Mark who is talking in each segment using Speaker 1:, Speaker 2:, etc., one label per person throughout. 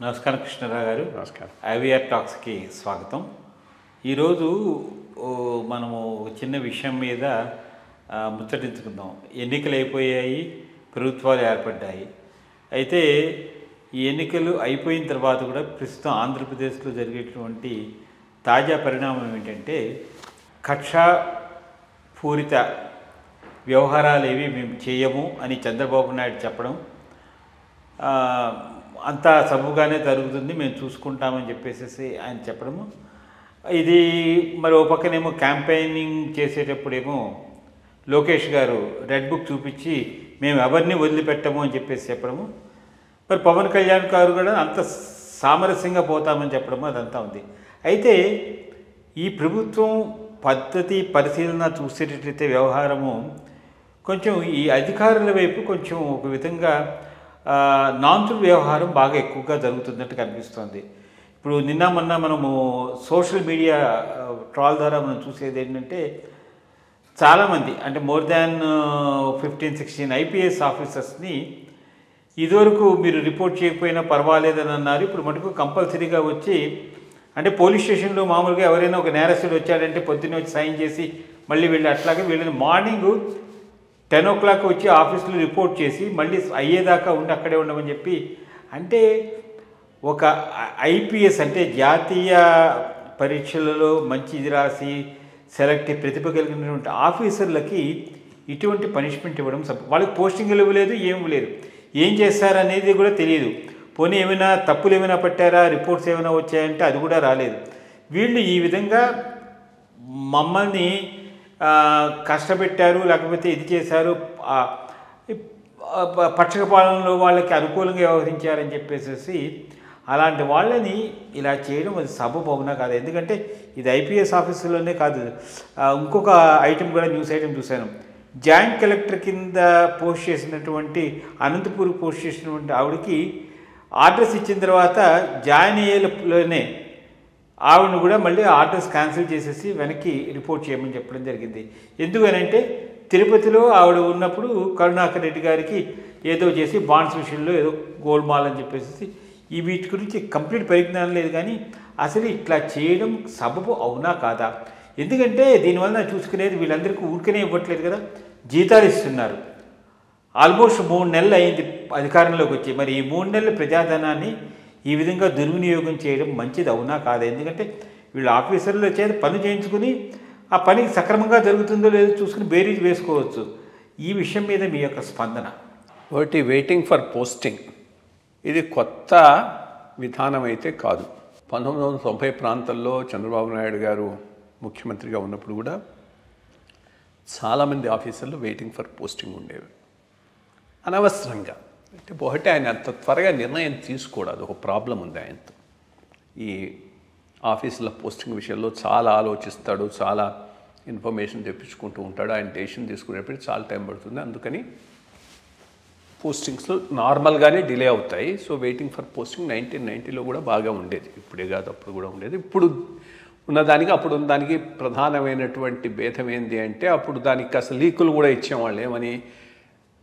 Speaker 1: నమస్కారం కృష్ణరావు గారు.
Speaker 2: నమస్కారం.
Speaker 1: ఐవీఆర్ టాక్స్కి స్వాగతం. ఈరోజు మనము చిన్న విషయం మీద ముచ్చటించుకుందాం. ఎన్నికలు అయిపోయాయి, ప్రభుత్వాలు ఏర్పడ్డాయి. అయితే ఈ ఎన్నికలు అయిపోయిన తర్వాత కూడా ప్రస్తుతం ఆంధ్రప్రదేశ్లో జరిగేటువంటి తాజా పరిణామం ఏంటంటే కక్షాపూరిత వ్యవహారాలు ఏవి మేము చేయము అని చంద్రబాబు నాయుడు చెప్పడం, అంతా సబుగానే జరుగుతుంది, మేము చూసుకుంటామని చెప్పేసి ఆయన చెప్పడము. ఇది మరి ఓ పక్కనేమో క్యాంపెయినింగ్ చేసేటప్పుడేమో లోకేష్ గారు రెడ్ బుక్ చూపించి మేము ఎవరిని వదిలిపెట్టము అని చెప్పేసి చెప్పడము. మరి పవన్ కళ్యాణ్ గారు కూడా అంత సామరస్యంగా పోతామని చెప్పడము అదంతా ఉంది. అయితే ఈ ప్రభుత్వం పద్ధతి పరిశీలన చూసేటట్లయితే వ్యవహారము కొంచెం ఈ అధికారుల వైపు కొంచెం ఒక విధంగా నాన్సుల వ్యవహారం బాగా ఎక్కువగా జరుగుతున్నట్టు కనిపిస్తుంది. ఇప్పుడు నిన్న మొన్న మనము సోషల్ మీడియా ట్రాల్ ద్వారా మనం చూసేది ఏంటంటే చాలామంది అంటే మోర్ దాన్ 15-16 ఐపీఎస్ ఆఫీసర్స్ని ఇదివరకు మీరు రిపోర్ట్ చేయకపోయినా పర్వాలేదని అన్నారు. ఇప్పుడు మటుకు కంపల్సరీగా వచ్చి అంటే పోలీస్ స్టేషన్లో మామూలుగా ఎవరైనా ఒక నేరస్తుడు వచ్చాడంటే పొద్దున్నే వచ్చి సైన్ చేసి మళ్ళీ వెళ్ళి అట్లాగే వీళ్ళని మార్నింగ్ 10 o'clock వచ్చి ఆఫీసులో రిపోర్ట్ చేసి మళ్ళీ అయ్యేదాకా ఉండి అక్కడే ఉండమని చెప్పి, అంటే ఒక ఐపీఎస్ అంటే జాతీయ పరీక్షలలో మంచి ఇది రాసి సెలెక్ట్ ప్రతిభ కలిగినటువంటి ఆఫీసర్లకి ఇటువంటి పనిష్మెంట్ ఇవ్వడం వాళ్ళకి పోస్టింగ్లు ఇవ్వలేదు, ఏమి లేదు, ఏం చేస్తారనేది కూడా తెలియదు. పోనీ ఏమైనా తప్పులు ఏమైనా పట్టారా, రిపోర్ట్స్ ఏమైనా వచ్చాయంటే అది కూడా రాలేదు. వీళ్ళు ఈ విధంగా మమ్మల్ని కష్టపెట్టారు, లేకపోతే ఇది చేశారు, పక్షపాలనలో వాళ్ళకి అనుకూలంగా వ్యవహరించారని చెప్పేసి అలాంటి వాళ్ళని ఇలా చేయడం అది సబబు అవునా కాదు. ఎందుకంటే ఇది ఐపీఎస్ ఆఫీసులోనే కాదు, ఇంకొక ఐటెం కూడా న్యూస్ ఐటెం చూశాను. జాయింట్ కలెక్టర్ కింద పోస్ట్ చేసినటువంటి అనంతపూర్ పోస్ట్ చేసినటువంటి ఆవిడకి ఆర్డర్స్ ఇచ్చిన తర్వాత జాయిన్ అయ్యేలోనే ఆవిడను కూడా మళ్ళీ ఆర్డర్స్ క్యాన్సిల్ చేసేసి వెనక్కి రిపోర్ట్ చేయమని చెప్పడం జరిగింది. ఎందుకనంటే తిరుపతిలో ఆవిడ ఉన్నప్పుడు కరుణాకర్ రెడ్డి గారికి ఏదో చేసి బాండ్స్ విషయంలో ఏదో గోల్మాల్ అని చెప్పేసి ఈ వీటి గురించి కంప్లీట్ పరిజ్ఞానం లేదు. కానీ అసలు ఇట్లా చేయడం సబబు అవునా కాదా? ఎందుకంటే దీనివల్ల చూసుకునేది వీళ్ళందరికీ ఊరికనే ఇవ్వట్లేదు కదా, జీతాలు ఇస్తున్నారు. ఆల్మోస్ట్ 3 నెలలు అయింది అధికారంలోకి వచ్చి. మరి ఈ 3 నెలల ప్రజాధనాన్ని ఈ విధంగా దుర్వినియోగం చేయడం మంచిది అవునా కాదా? ఎందుకంటే వీళ్ళు ఆఫీసర్ల చేత పని చేయించుకుని ఆ పని సక్రమంగా జరుగుతుందో లేదో చూసుకుని బేరీజ్ వేసుకోవచ్చు. ఈ విషయం మీద మీ యొక్క స్పందన?
Speaker 2: ఒకటి, వెయిటింగ్ ఫర్ పోస్టింగ్ ఇది కొత్త విధానం అయితే కాదు. 1990 ప్రాంతంలో చంద్రబాబు నాయుడు గారు ముఖ్యమంత్రిగా ఉన్నప్పుడు కూడా చాలామంది ఆఫీసర్లు వెయిటింగ్ ఫర్ పోస్టింగ్ ఉండేవి అనవసరంగా. అంటే ఒకటి, ఆయన అంత త్వరగా నిర్ణయం తీసుకోవడం ఒక ప్రాబ్లం ఉంది ఆయనతో. ఈ ఆఫీసుల పోస్టింగ్ విషయంలో చాలా ఆలోచిస్తాడు, చాలా ఇన్ఫర్మేషన్ తెప్పించుకుంటూ ఉంటాడు. ఆయన డెసిషన్ తీసుకునేప్పుడు చాలా టైం పడుతుంది. అందుకని పోస్టింగ్స్లో నార్మల్గానే డిలే అవుతాయి. సో వెయిటింగ్ ఫర్ పోస్టింగ్ 1990లో కూడా బాగా ఉండేది, ఇప్పుడే కాదు అప్పుడు కూడా ఉండేది. ఇప్పుడు ఉన్నదానికి అప్పుడు ఉన్నదానికి ప్రధానమైనటువంటి భేదం ఏంటి అంటే అప్పుడు దానికి అసలు లీకులు కూడా ఇచ్చేవాళ్ళు. ఏమని,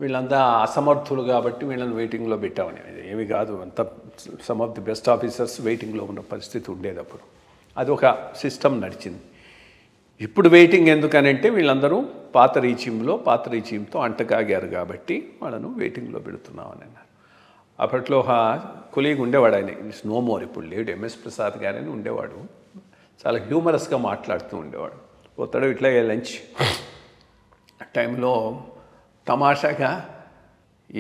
Speaker 2: వీళ్ళంతా అసమర్థులు కాబట్టి వీళ్ళని వెయిటింగ్లో పెట్టామని. ఏమి కాదు, అంత some of the best officers వెయిటింగ్లో ఉన్న పరిస్థితి ఉండేది అప్పుడు. అది ఒక సిస్టమ్ నడిచింది. ఇప్పుడు వెయిటింగ్ ఎందుకనంటే వీళ్ళందరూ పాత రీచీమ్తో అంటకాగారు కాబట్టి వాళ్ళను వెయిటింగ్లో పెడుతున్నామని అన్నారు. అప్పట్లో ఒక కొలీగ్ ఉండేవాడు, ఆయన ఇట్స్ నో మోర్, ఇప్పుడు లేడు, ఎంఎస్ ప్రసాద్ గారని ఉండేవాడు. చాలా హ్యూమరస్గా మాట్లాడుతూ ఉండేవాడు. పోతాడు ఇట్లా లంచ్ టైంలో తమాషాగా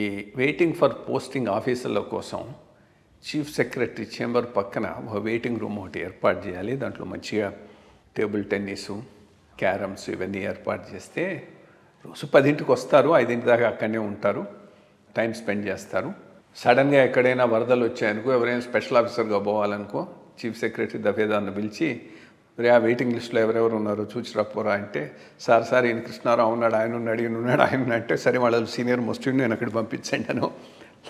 Speaker 2: ఈ వెయిటింగ్ ఫర్ పోస్టింగ్ ఆఫీసర్ల కోసం చీఫ్ సెక్రటరీ చేంబర్ పక్కన ఒక వెయిటింగ్ రూమ్ ఒకటి ఏర్పాటు చేయాలి. దాంట్లో మంచిగా టేబుల్ టెన్నిసు, క్యారమ్స్ ఇవన్నీ ఏర్పాటు చేస్తే రోజు 10ంటికి వస్తారు, 5ంటి దాకా అక్కడనే ఉంటారు, టైం స్పెండ్ చేస్తారు. సడన్గా ఎక్కడైనా వరదలు వచ్చాయనుకో, ఎవరైనా స్పెషల్ ఆఫీసర్గా పోవాలనుకో, చీఫ్ సెక్రటరీ దఫేదాన్ని పిలిచి రే ఆ వెయిటింగ్ లిస్ట్లో ఎవరెవరు ఉన్నారో చూసి రాకపోరా అంటే, సార్ ఈయన కృష్ణారావు ఉన్నాడు, ఆయన ఉన్నాడు అంటే, సరే వాళ్ళు సీనియర్ మోస్ట్ నేను అక్కడికి పంపించండి అను,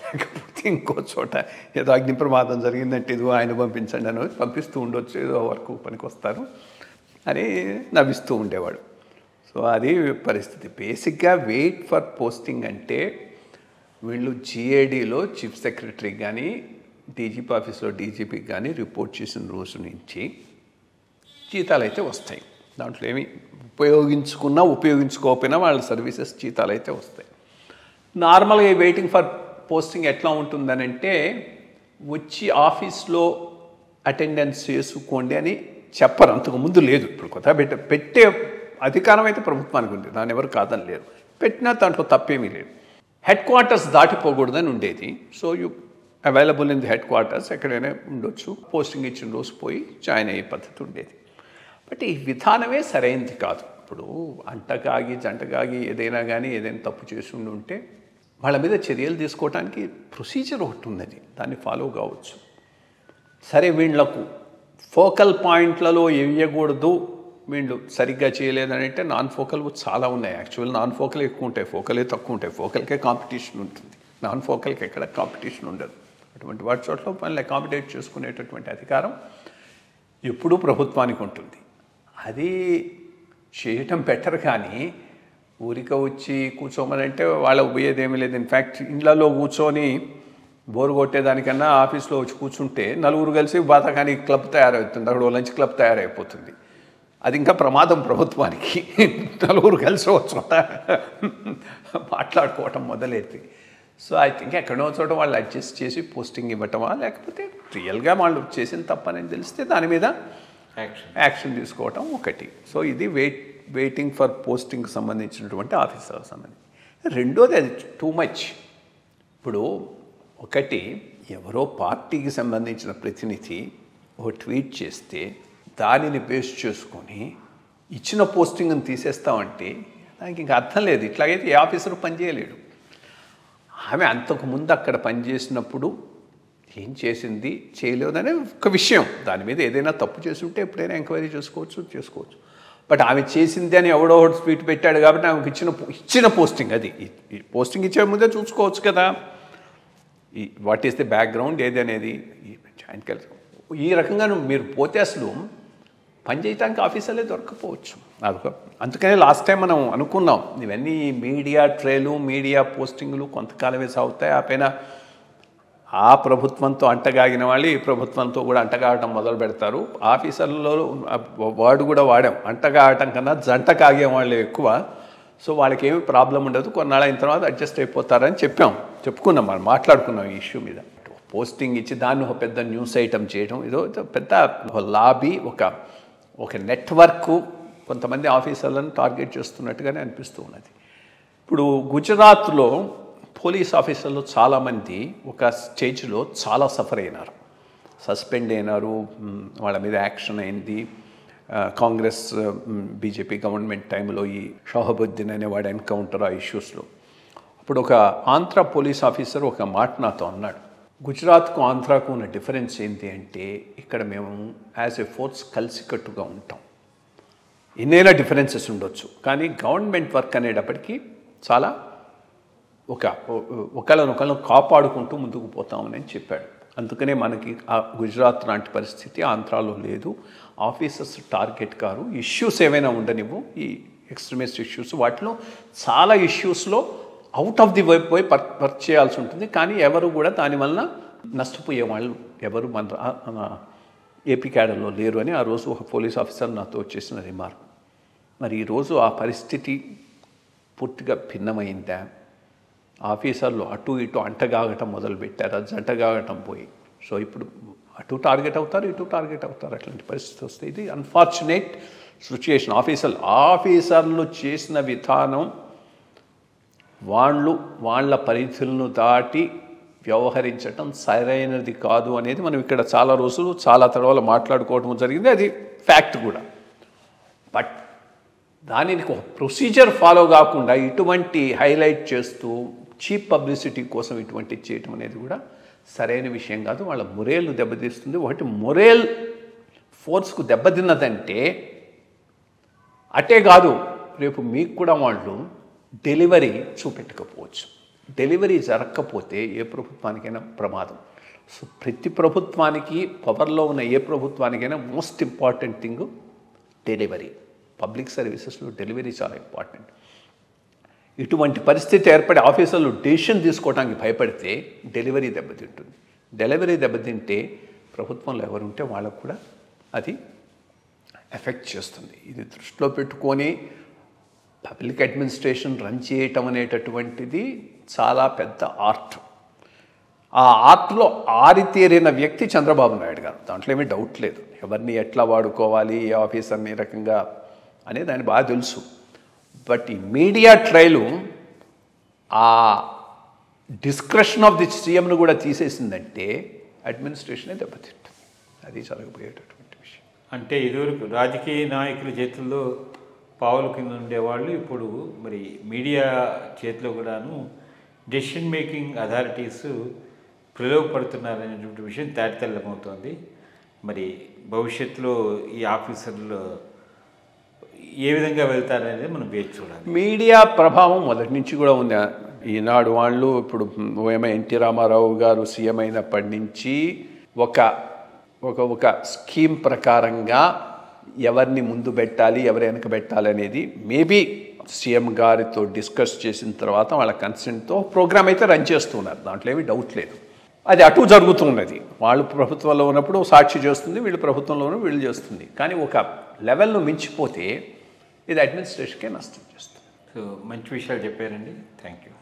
Speaker 2: లేకపోతే ఇంకో చోట ఏదో అగ్ని ప్రమాదం జరిగిందంటే ఇదిగో ఆయన పంపించండి అని పంపిస్తూ ఉండొచ్చు, ఏదో వర్క్ పనికి వస్తారు అని నవ్విస్తూ ఉండేవాడు. సో అది పరిస్థితి. బేసిక్గా వెయిట్ ఫర్ పోస్టింగ్ అంటే వీళ్ళు జిఏడిలో చీఫ్ సెక్రటరీ కానీ డీజీపీ ఆఫీస్లో డీజీపీకి కానీ రిపోర్ట్ చేసిన రోజు నుంచి జీతాలు అయితే వస్తాయి. దాంట్లో ఏమి ఉపయోగించుకున్నా ఉపయోగించుకోకపోయినా వాళ్ళ సర్వీసెస్ జీతాలు అయితే వస్తాయి. నార్మల్గా వెయిటింగ్ ఫర్ పోస్టింగ్ ఎట్లా ఉంటుందనంటే వచ్చి ఆఫీస్లో అటెండెన్స్ చేసుకోండి అని చెప్పరు, అంతకుముందు లేదు. ఇప్పుడు కొత్త పెట్టే అధికారం అయితే ప్రభుత్వానికి ఉంది, దాన్ని ఎవరు కాదని లేరు. పెట్టినా దాంట్లో తప్పేమీ లేదు. హెడ్ క్వార్టర్స్ దాటిపోకూడదని ఉండేది. So you available in the head quarters, ఎక్కడైనా ఉండొచ్చు, పోస్టింగ్ ఇచ్చిన రోజు పోయి జాయిన్ అయ్యే పద్ధతి ఉండేది. బట్ ఈ విధానమే సరైనది కాదు. ఇప్పుడు అంటకాగి జంటకాగి ఏదైనా కానీ ఏదైనా తప్పు చేసి ఉంటే వాళ్ళ మీద చర్యలు తీసుకోవడానికి ప్రొసీజర్ ఒకటి ఉన్నది, దాన్ని ఫాలో కావచ్చు. సరే వీళ్లకు ఫోకల్ పాయింట్లలో వేయకూడదు, వీళ్ళు సరిగ్గా చేయలేదని అంటే నాన్ ఫోకల్ చాలా ఉన్నాయి. యాక్చువల్ నాన్ ఫోకల్ ఎక్కువ ఉంటాయి, ఫోకలే తక్కువ ఉంటాయి. ఫోకల్కే కాంపిటీషన్ ఉంటుంది, నాన్ ఫోకల్కి ఎక్కడ కాంపిటీషన్ ఉండదు. అటువంటి వాటి చోట్ల మనల్ని అకామిడేట్ చేసుకునేటటువంటి అధికారం ఎప్పుడూ ప్రభుత్వానికి ఉంటుంది. అది చేయటం బెటర్. కానీ ఊరిక వచ్చి కూర్చోమనంటే వాళ్ళకు పోయేదేమీ లేదు. ఇన్ఫ్యాక్ట్ ఇళ్లలో కూర్చొని బోరు కొట్టేదానికన్నా ఆఫీస్లో వచ్చి కూర్చుంటే నలుగురు కలిసి బాతకాని క్లబ్ తయారవుతుంది, అక్కడ లంచ్ క్లబ్ తయారైపోతుంది. అది ఇంకా ప్రమాదం ప్రభుత్వానికి. నలుగురు కలిసి చోట మాట్లాడుకోవటం మొదలైతే. సో ఐ థింక్ ఎక్కడో చోట వాళ్ళు అడ్జస్ట్ చేసి పోస్టింగ్ ఇవ్వటమా, లేకపోతే రియల్గా వాళ్ళు చేసిన తప్పని తెలిస్తే దాని మీద యాక్షన్ తీసుకోవటం ఒకటి. సో ఇది వెయిటింగ్ ఫర్ పోస్టింగ్కి సంబంధించినటువంటి ఆఫీసర్కి సంబంధించి. రెండోది అది టూ మచ్. ఇప్పుడు ఒకటి, ఎవరో పార్టీకి సంబంధించిన ప్రతినిధి ఒక ట్వీట్ చేస్తే దానిని బేస్ చేసుకొని ఇచ్చిన పోస్టింగ్ని తీసేస్తామంటే దానికి ఇంకా అర్థం లేదు. ఇట్లాగైతే ఏ ఆఫీసర్ పనిచేయలేడు. ఆమె అంతకుముందు అక్కడ పనిచేసినప్పుడు ఏం చేసింది చేయలేదనే ఒక విషయం, దాని మీద ఏదైనా తప్పు చేసి ఉంటే ఎప్పుడైనా ఎంక్వైరీ చేసుకోవచ్చు. బట్ ఆమె చేసింది అని ఎవడో ఒకటి ట్వీట్ పెట్టాడు కాబట్టి ఆమెకు ఇచ్చిన పోస్టింగ్, అది పోస్టింగ్ ఇచ్చే ముందే చూసుకోవచ్చు కదా వాట్ ఈస్ ది బ్యాక్గ్రౌండ్ ఏది అనేది. ఈ రకంగా మీరు పోతే అసలు పని చేయడానికి ఆఫీసర్లే దొరకపోవచ్చు. అందుకనే లాస్ట్ టైం మనం అనుకున్నాం ఇవన్నీ మీడియా ట్రేలు, మీడియా పోస్టింగ్లు కొంతకాలమే సాగుతాయి. ఆ పైన ఆ ప్రభుత్వంతో అంటగాగిన వాళ్ళు ఈ ప్రభుత్వంతో కూడా అంటగాగటం మొదలు పెడతారు. ఆఫీసర్లలో వాడు కూడా వాడాం, అంటగాగటం కన్నా జంట కాగే వాళ్ళు ఎక్కువ. సో వాళ్ళకి ఏమి ప్రాబ్లం ఉండదు, కొన్నాళ్ళు అయిన తర్వాత అడ్జస్ట్ అయిపోతారని చెప్పుకున్నాం, మనం మాట్లాడుకున్నాం ఈ ఇష్యూ మీద. పోస్టింగ్ ఇచ్చి దాన్ని ఒక పెద్ద న్యూస్ ఐటమ్ చేయడం, ఇదో పెద్ద లాబీ, ఒక నెట్వర్క్ కొంతమంది ఆఫీసర్లను టార్గెట్ చేస్తున్నట్టుగానే అనిపిస్తూ ఉన్నది. ఇప్పుడు గుజరాత్లో పోలీస్ ఆఫీసర్లు చాలామంది ఒక స్టేజ్లో చాలా సఫర్ అయినారు, సస్పెండ్ అయినారు, వాళ్ళ మీద యాక్షన్ అయింది. కాంగ్రెస్ బీజేపీ గవర్నమెంట్ టైంలో ఈ షాహబుద్దీన్ అనేవాడు ఎన్కౌంటర్ ఆ ఇష్యూస్లో. అప్పుడు ఒక ఆంధ్ర పోలీస్ ఆఫీసర్ ఒక మాట నాతో అన్నాడు, గుజరాత్కు ఆంధ్రాకు ఉన్న డిఫరెన్స్ ఏంటి అంటే ఇక్కడ మేము యాజ్ ఎ ఫోర్స్ కలిసికట్టుగా ఉంటాం. ఎన్నైనా డిఫరెన్సెస్ ఉండొచ్చు కానీ గవర్నమెంట్ వర్క్ అనేటప్పటికీ చాలా ఒకళ్ళనొకళ్ళను కాపాడుకుంటూ ముందుకు పోతామని చెప్పాడు. అందుకనే మనకి ఆ గుజరాత్ లాంటి పరిస్థితి ఆంధ్రాలో లేదు. ఆఫీసర్స్ టార్గెట్ కారు, ఇష్యూస్ ఏమైనా ఉండనివ్వు, ఈ ఎక్స్ట్రీమిస్ట్ ఇష్యూస్, వాటిలో చాలా ఇష్యూస్లో అవుట్ ఆఫ్ ది వైపు పోయి వర్క్ చేయాల్సి ఉంటుంది. కానీ ఎవరు కూడా దానివల్ల నష్టపోయే వాళ్ళు ఎవరు మన ఏపీ క్యాడర్లో లేరు అని ఆ రోజు ఒక పోలీస్ ఆఫీసర్ నాతో చేసిన రిమార్క్. మరి ఈరోజు ఆ పరిస్థితి పూర్తిగా భిన్నమైందా? ఆఫీసర్లు అటు ఇటు అంటగాగటం మొదలుపెట్టారు, జంటగాగటం పోయి. సో ఇప్పుడు అటు టార్గెట్ అవుతారు, ఇటు టార్గెట్ అవుతారు. అట్లాంటి పరిస్థితి వస్తే ఇది అన్ఫార్చునేట్ సిచ్యుయేషన్. ఆఫీసర్లు చేసిన విధానం వాళ్ళ పరిధులను దాటి వ్యవహరించటం సరైనది కాదు అనేది మనం ఇక్కడ చాలా రోజులు చాలా తడవలు మాట్లాడుకోవడం జరిగింది. అది ఫ్యాక్ట్ కూడా. బట్ దానికి ఒక ప్రొసీజర్ ఫాలో కాకుండా ఇటువంటి హైలైట్ చేస్తూ చీప్ పబ్లిసిటీ కోసం ఇటువంటి చేయటం అనేది కూడా సరైన విషయం కాదు. వాళ్ళ మొరేల్ను దెబ్బతీస్తుంది. ఒకటి మొరేల్ ఫోర్స్కు దెబ్బతిన్నదంటే అటే కాదు, రేపు మీకు కూడా వాళ్ళు డెలివరీ చూపెట్టకపోవచ్చు. డెలివరీ జరగకపోతే ఏ ప్రభుత్వానికైనా ప్రమాదం. సో ప్రతి ప్రభుత్వానికి, పవర్లో ఉన్న ఏ ప్రభుత్వానికైనా most important thing delivery. Public సర్వీసెస్లో డెలివరీ చాలా ఇంపార్టెంట్. ఇటువంటి పరిస్థితి ఏర్పడి ఆఫీసర్లు డెసిషన్ తీసుకోవడానికి భయపడితే డెలివరీ దెబ్బతింటుంది. డెలివరీ దెబ్బతింటే ప్రభుత్వంలో ఎవరుంటే వాళ్ళకు కూడా అది ఎఫెక్ట్ చేస్తుంది. ఇది దృష్టిలో పెట్టుకొని పబ్లిక్ అడ్మినిస్ట్రేషన్ రన్ చేయటం అనేటటువంటిది చాలా పెద్ద ఆర్ట్. ఆ ఆర్ట్లో ఆరితేరిన వ్యక్తి చంద్రబాబు నాయుడు గారు, దాంట్లో ఏమీ డౌట్ లేదు. ఎవరిని ఎట్లా వాడుకోవాలి, ఏ ఆఫీసర్ని రకంగా అనేది ఆయన బాగా తెలుసు. బట్ ఈ మీడియా ట్రయలు ఆ డిస్క్రిప్షన్ ఆఫ్ ది సీఎంను కూడా తీసేసిందంటే అడ్మినిస్ట్రేషనే దెబ్బతింటుంది. అది జరగబోయేటటువంటి విషయం.
Speaker 1: అంటే ఇదివరకు రాజకీయ నాయకుల చేతుల్లో పావుల కింద ఉండేవాళ్ళు ఇప్పుడు మరి మీడియా చేతిలో కూడాను డెసిషన్ మేకింగ్ అథారిటీస్ ప్రయోగపడుతున్నారనేటువంటి విషయం తేటతెల్లమవుతోంది. మరి భవిష్యత్తులో ఈ ఆఫీసర్లు ఏ విధంగా వెళ్తారనేది మనం వేచి చూడాలి.
Speaker 2: మీడియా ప్రభావం మొదటి నుంచి కూడా ఉంది. ఈనాడు వాళ్ళు ఇప్పుడు ఎన్టీ రామారావు గారు సీఎం అయినప్పటి నుంచి ఒక స్కీమ్ ప్రకారంగా ఎవరిని ముందు పెట్టాలి, ఎవరు వెనక పెట్టాలి అనేది మేబీ సీఎం గారితో డిస్కస్ చేసిన తర్వాత వాళ్ళ కన్సెంట్తో ప్రోగ్రామ్ అయితే రన్ చేస్తున్నారు. దాంట్లో ఏమీ డౌట్ లేదు. అది అటు జరుగుతున్నది. వాళ్ళు ప్రభుత్వంలో ఉన్నప్పుడు సాక్షి చేస్తుంది, వీళ్ళు ప్రభుత్వంలో ఉన్న వీళ్ళు చేస్తుంది. కానీ ఒక లెవెల్ను మించిపోతే ఇది అడ్మినిస్ట్రేషన్కే నష్టం చేస్తుంది.
Speaker 1: సో మంచి విషయాలు చెప్పారండి. Thank you.